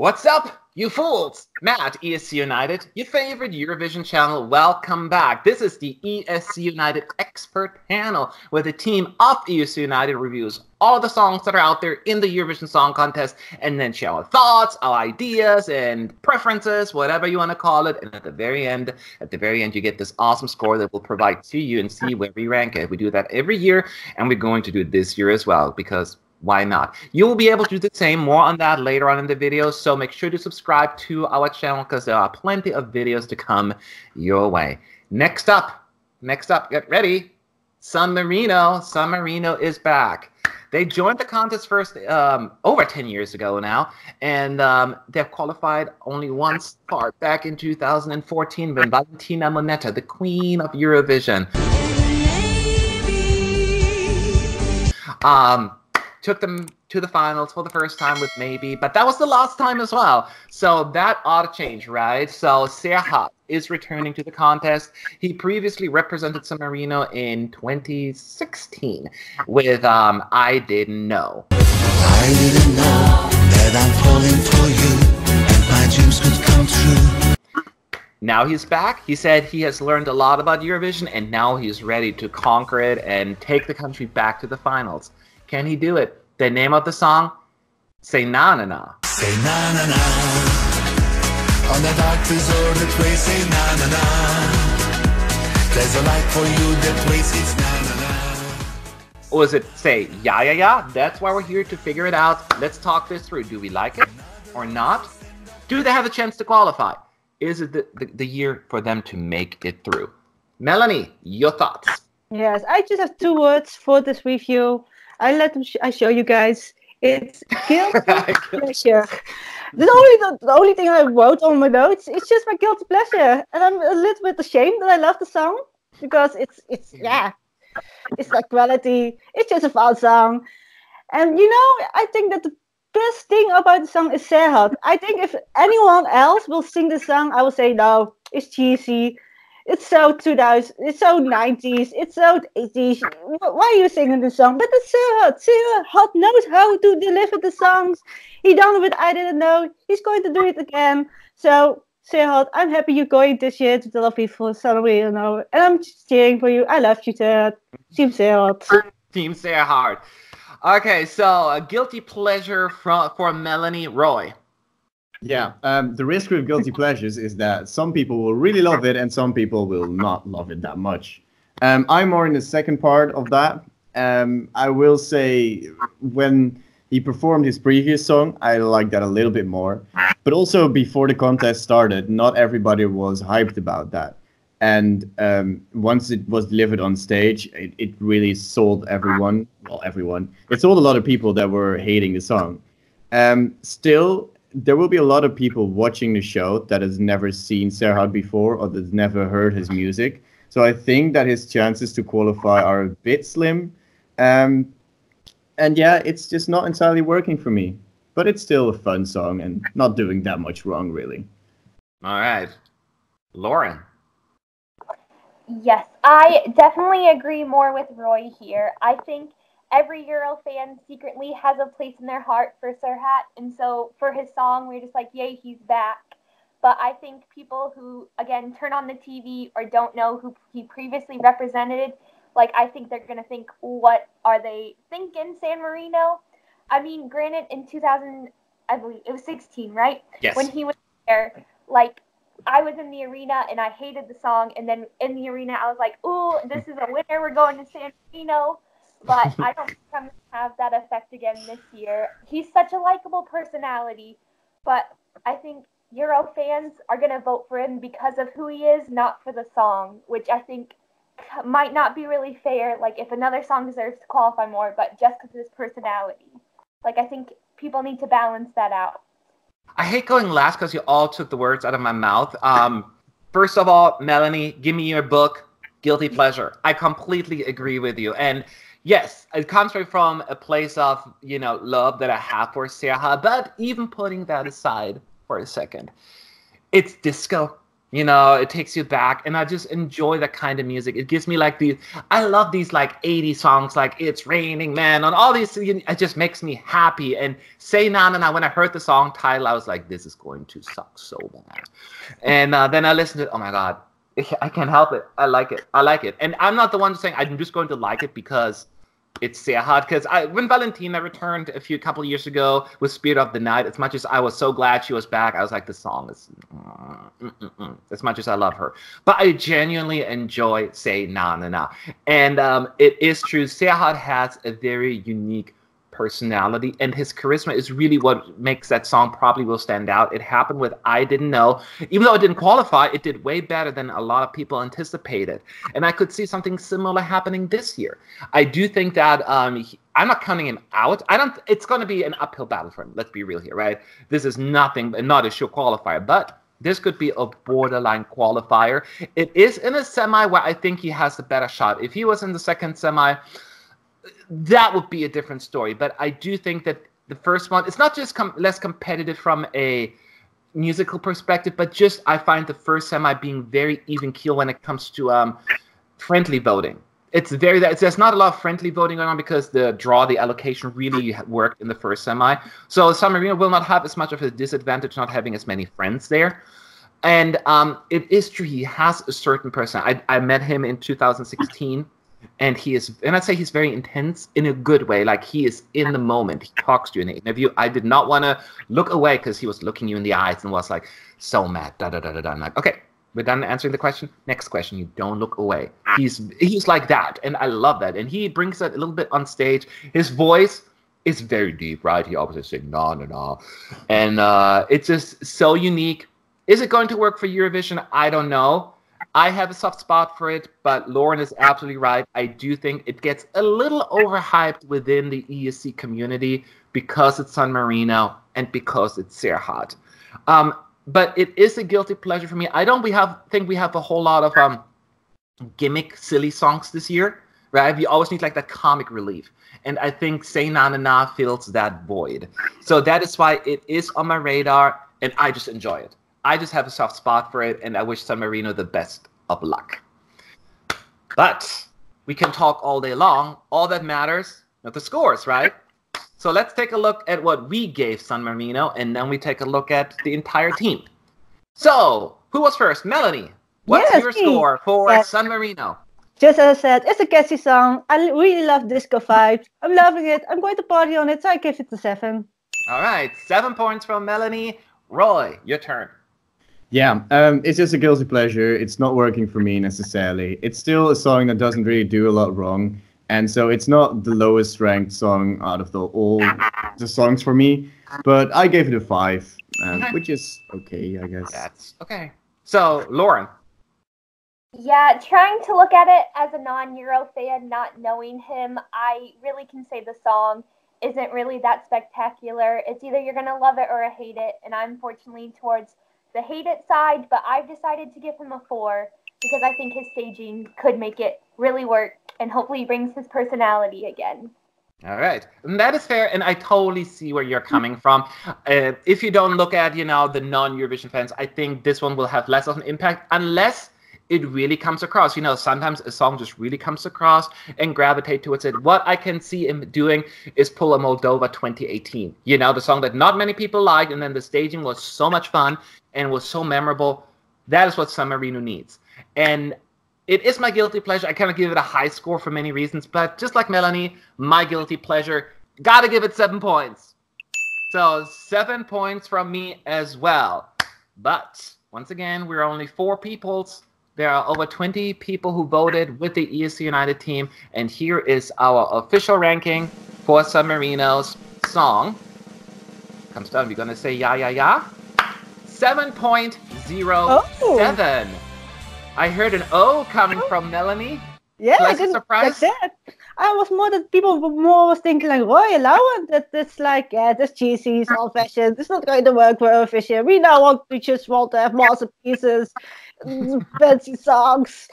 What's up, you fools? Matt, ESCunited, your favorite Eurovision channel. Welcome back. This is the ESCunited expert panel, where the team of ESCunited reviews all of the songs that are out there in the Eurovision Song Contest, and then share our thoughts, our ideas, and preferences, whatever you want to call it. And at the very end, you get this awesome score that we'll provide to you and see where we rank it. We do that every year, and we're going to do it this year as well, because why not? You will be able to do the same. More on that later on in the video. So make sure to subscribe to our channel because there are plenty of videos to come your way. Next up, get ready. San Marino. San Marino is back. They joined the contest first over 10 years ago now, and they've qualified only once back in 2014 when Valentina Monetta, the queen of Eurovision, took them to the finals for the first time with Maybe, but that was the last time as well. So that ought to change, right? So Serhat is returning to the contest. He previously represented San Marino in 2016 with I Didn't Know. I didn't know that I'm falling for you and my dreams could come true. Now he's back. He said he has learned a lot about Eurovision and now he's ready to conquer it and take the country back to the finals. Can he do it? The name of the song? Say Na Na Na. Say na na na. On the dark deserted way, say na na na. There's a light for you that waits, it's na na na. Or is it say Ya Ya Ya? That's why we're here to figure it out. Let's talk this through. Do we like it or not? Do they have a chance to qualify? Is it the year for them to make it through? Melanie, your thoughts? Yes, I just have 2 words for this review. I show you guys. It's guilty pleasure. The only thing I wrote on my notes is just my guilty pleasure, and I'm a little bit ashamed that I love the song because it's like quality. It's just a fun song, and I think that the best thing about the song is Serhat. I think if anyone else will sing the song, I will say no, it's cheesy. It's so 2000, it's so 90s, it's so 80s. Why are you singing this song? But it's Serhat. Serhat knows how to deliver the songs. He done it with I Didn't Know. He's going to do it again. So, Serhat, I'm happy you're going this year to the lobby for San Marino. And I'm just cheering for you. I love you, Serhat. Team Serhat. Team Serhat. Okay, so a guilty pleasure for Melanie. Roy. Yeah, the risk with guilty pleasures is that some people will really love it and some people will not love it that much. I'm more in the second part of that. I will say when he performed his previous song, I liked that a little bit more. But also before the contest started, not everybody was hyped about that. And once it was delivered on stage, it really sold everyone. Well, everyone. It sold a lot of people that were hating the song. Still, there will be a lot of people watching the show that has never seen Serhat before or that's never heard his music. So I think that his chances to qualify are a bit slim. And yeah, it's just not entirely working for me. But it's still a fun song and not doing that much wrong, really. All right. Lauren. Yes, I definitely agree more with Roy here. I think every Euro fan secretly has a place in their heart for Serhat, and so for his song, we're just like, yay, he's back. But I think people who, again, turn on the TV or don't know who he previously represented, I think they're going to think, what are they thinking, San Marino? I mean, granted, in 2000, I believe, it was 16, right? Yes. When he was there, I was in the arena and I hated the song, and then in the arena, I was like, ooh, this is a winner, we're going to San Marino. But I don't think I'm going to have that effect again this year. He's such a likable personality, but I think Euro fans are going to vote for him because of who he is, not for the song, which I think might not be really fair. If another song deserves to qualify more, but just because of his personality. I think people need to balance that out. I hate going last because you all took the words out of my mouth. First of all, Melanie, give me your book, Guilty Pleasure. I completely agree with you. And yes, it comes from a place of, love that I have for Serhat, but even putting that aside for a second, it's disco. You know, it takes you back, and I just enjoy that kind of music. It gives me like these. I love these like 80s songs, like "It's Raining Man" and all these. It just makes me happy. And "Say Na Na Na," when I heard the song title, I was like, "This is going to suck so bad." And then I listened to it. Oh my god, I can't help it. I like it. I like it. And I'm not the one saying I'm just going to like it because it's Serhat. Because when Valentina returned a couple of years ago with "Spirit of the Night," as much as I was so glad she was back, I was like, the song is as much as I love her. But I genuinely enjoy "Say Na Na Na," and it is true. Serhat has a very unique personality, and his charisma is really what makes that song probably will stand out. It happened with "I Didn't Know." Even though it didn't qualify, it did way better than a lot of people anticipated. And I could see something similar happening this year. I do think that I'm not counting him out. It's going to be an uphill battle for him. Let's be real here, right? This is not a sure qualifier, but this could be a borderline qualifier. It is in a semi where I think he has a better shot. If he was in the second semi, that would be a different story. But I do think that the first one, it's not just less competitive from a musical perspective, but just I find the first semi being very even keel when it comes to friendly voting. There's not a lot of friendly voting going on because the allocation really worked in the first semi. So San Marino will not have as much of a disadvantage not having as many friends there. And it is true, he has a certain person. I met him in 2016. And I'd say he's very intense in a good way. Like, he is in the moment. He talks to you in an interview. I did not want to look away because he was looking you in the eyes and was like, so mad, da da da da da. I'm like, okay, we're done answering the question. Next question, you don't look away. He's like that, and I love that. And he brings that a little bit on stage. His voice is very deep, right? He always says, "Na na na," and it's just so unique. Is it going to work for Eurovision? I don't know. I have a soft spot for it, but Lauren is absolutely right. I do think it gets a little overhyped within the ESC community because it's San Marino and because it's Serhat. But it is a guilty pleasure for me. I don't think we have a whole lot of gimmick, silly songs this year, right? We always need like that comic relief. And I think "Say Na Na Na" fills that void. So that is why it is on my radar, and I just enjoy it. I just have a soft spot for it, and I wish San Marino the best of luck. But we can talk all day long. All that matters are the scores, right? So let's take a look at what we gave San Marino, and then we take a look at the entire team. So, who was first? Melanie, what's your score for San Marino? Just as I said, it's a catchy song. I really love disco vibes. I'm loving it. I'm going to party on it, so I give it a 7. All right, 7 points from Melanie. Roy, your turn. Yeah, it's just a guilty pleasure. It's not working for me necessarily. It's still a song that doesn't really do a lot wrong. And so it's not the lowest ranked song out of all the songs for me. But I gave it a 5, which is okay, I guess. That's okay. So, Lauren. Yeah, trying to look at it as a non-Euro fan, not knowing him, I really can say the song isn't really that spectacular. It's either you're going to love it or hate it. And I'm fortunately towards the hate it side, but I've decided to give him a 4 because I think his staging could make it really work and hopefully brings his personality again. All right, and that is fair, and I totally see where you're coming from. If you don't look at, the non-Eurovision fans, I think this one will have less of an impact unless it really comes across. Sometimes a song just really comes across and gravitate towards it. What I can see him doing is pull a Moldova 2018. The song that not many people liked, and then the staging was so much fun and was so memorable. That is what San Marino needs. And it is my guilty pleasure. I cannot give it a high score for many reasons, but just like Melanie, my guilty pleasure, gotta give it 7 points. So 7 points from me as well. But once again, we're only 4 peoples. There are over 20 people who voted with the ESCunited team, and here is our official ranking for San Marino's song. Comes down, we're gonna say yeah, yeah, yeah. 7.07. I heard an O coming from Melanie. Yeah, I didn't surprise. That. I was more that people were more was thinking like, Roy, allow it. That's like, that's cheesy, it's old fashioned. It's not going to work for Eurovision. We just want to have masterpieces, fancy songs.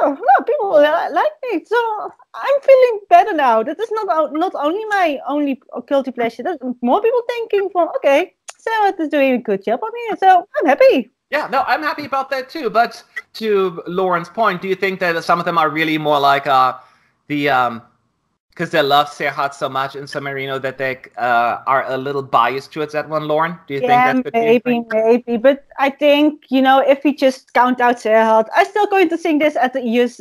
No, people like me. So I'm feeling better now. That is not only my only guilty pleasure. There's more people thinking from, okay, Serhat is doing a good job on here. So I'm happy. Yeah, no, I'm happy about that too. But to Lauren's point, do you think that some of them are really more like because they love Serhat so much in San Marino that they are a little biased towards that one, Lauren? Do you think that could be? Maybe. But I think, if we just count out Serhat, I'm still going to sing this at the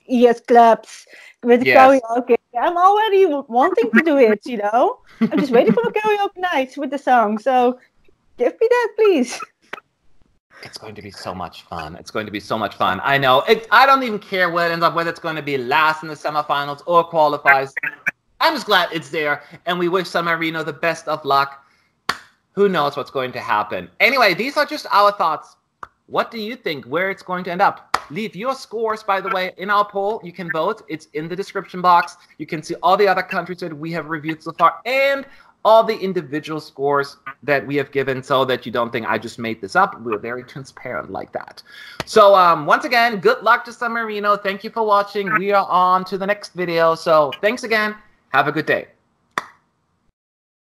ES clubs with karaoke. I'm already wanting to do it, I'm just waiting for the karaoke nights with the song. So give me that, please. It's going to be so much fun. It's going to be so much fun. I know. I don't even care what it ends up, whether it's going to be last in the semifinals or qualifies. I'm just glad it's there, and we wish San Marino the best of luck. Who knows what's going to happen? Anyway, these are just our thoughts. What do you think, where it's going to end up? Leave your scores, by the way, in our poll. You can vote. It's in the description box. You can see all the other countries that we have reviewed so far, and all the individual scores that we have given, so that you don't think I just made this up. We're very transparent like that. So once again, good luck to San Marino. Thank you for watching. We are on to the next video. So thanks again. Have a good day.